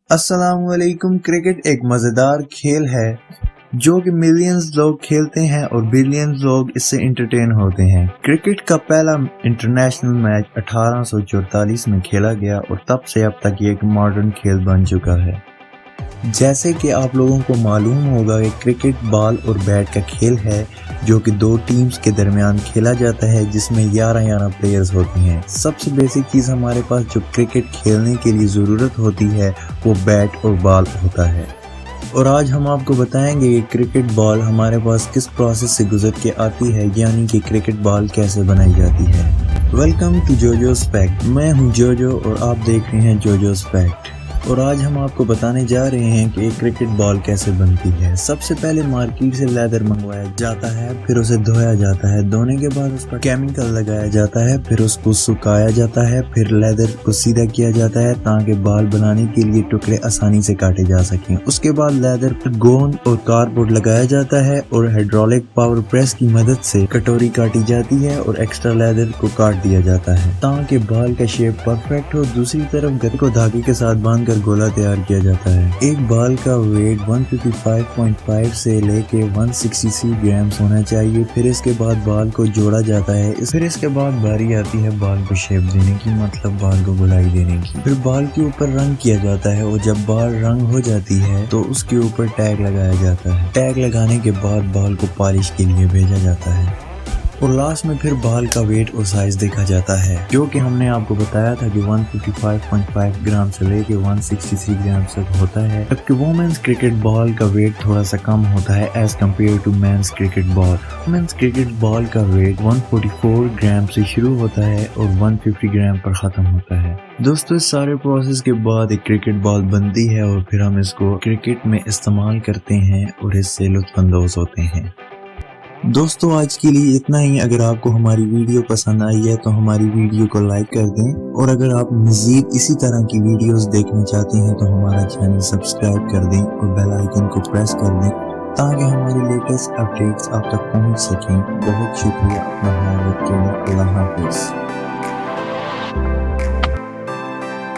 अस्सलाम वालेकुम। क्रिकेट एक मज़ेदार खेल है जो कि मिलियंस लोग खेलते हैं और बिलियंस लोग इससे एंटरटेन होते हैं। क्रिकेट का पहला इंटरनेशनल मैच 1844 में खेला गया और तब से अब तक ये एक मॉडर्न खेल बन चुका है। जैसे कि आप लोगों को मालूम होगा कि क्रिकेट बॉल और बैट का खेल है जो कि दो टीम्स के दरमियान खेला जाता है, जिसमें 11 प्लेयर्स होते हैं। सबसे बेसिक चीज़ हमारे पास जो क्रिकेट खेलने के लिए ज़रूरत होती है वो बैट और बॉल होता है। और आज हम आपको बताएंगे कि क्रिकेट बॉल हमारे पास किस प्रोसेस से गुजर के आती है, यानी कि क्रिकेट बॉल कैसे बनाई जाती है। Welcome to Jojo's fact. मैं हूं जोजो और आप देख रहे हैं जोजोस फैक्ट। और आज हम आपको बताने जा रहे हैं कि एक क्रिकेट बॉल कैसे बनती है। सबसे पहले मार्केट से लेदर मंगवाया जाता है, फिर उसे धोया जाता है। धोने के बाद उस पर केमिकल लगाया जाता है, फिर उसको सुखाया जाता है, फिर लेदर को सीधा किया जाता है ताकि बॉल बनाने के लिए टुकड़े आसानी से काटे जा सकें। उसके बाद लेदर पर गोंद और कार्डबोर्ड लगाया जाता है और हाइड्रोलिक पावर प्रेस की मदद से कटोरी काटी जाती है और एक्स्ट्रा लेदर को काट दिया जाता है ताकि बॉल का शेप परफेक्ट हो। दूसरी तरफ गत्ते को धागे के साथ बांध गोला तैयार किया जाता है। एक बॉल का वेट 155.5 से लेके 163 ग्राम्स होना चाहिए। फिर इसके बाद बॉल को जोड़ा जाता है। फिर इसके बाद बारी आती है बॉल को शेप देने की, मतलब बॉल को गोलाई देने की। फिर बॉल के ऊपर रंग किया जाता है और जब बॉल रंग हो जाती है तो उसके ऊपर टैग लगाया जाता है। टैग लगाने के बाद बॉल को पॉलिश के लिए भेजा जाता है और लास्ट में फिर बॉल का वेट और साइज देखा जाता है, जो कि हमने आपको बताया था कि 155.5 ग्राम से लेके 163 ग्राम तक होता है। जबकि वुमेन्स क्रिकेट बॉल का वेट थोड़ा सा कम होता है as compared to men's cricket ball. Women's cricket ball का वेट 144 ग्राम से शुरू होता है और 150 ग्राम पर खत्म होता है। दोस्तों, इस सारे प्रोसेस के बाद एक क्रिकेट बॉल बनती है और फिर हम इसको क्रिकेट में इस्तेमाल करते हैं और इससे लुत्फानंदोज होते हैं। दोस्तों, आज के लिए इतना ही। अगर आपको हमारी वीडियो पसंद आई है तो हमारी वीडियो को लाइक कर दें और अगर आप मज़ीद इसी तरह की वीडियोस देखना चाहते हैं तो हमारा चैनल सब्सक्राइब कर दें और बेल आइकन को प्रेस कर दें ताकि हमारी लेटेस्ट अपडेट्स आप तक पहुंच सकें। बहुत शुक्रिया। अपना ख्याल रखें। अल्लाह हाफ़िज़।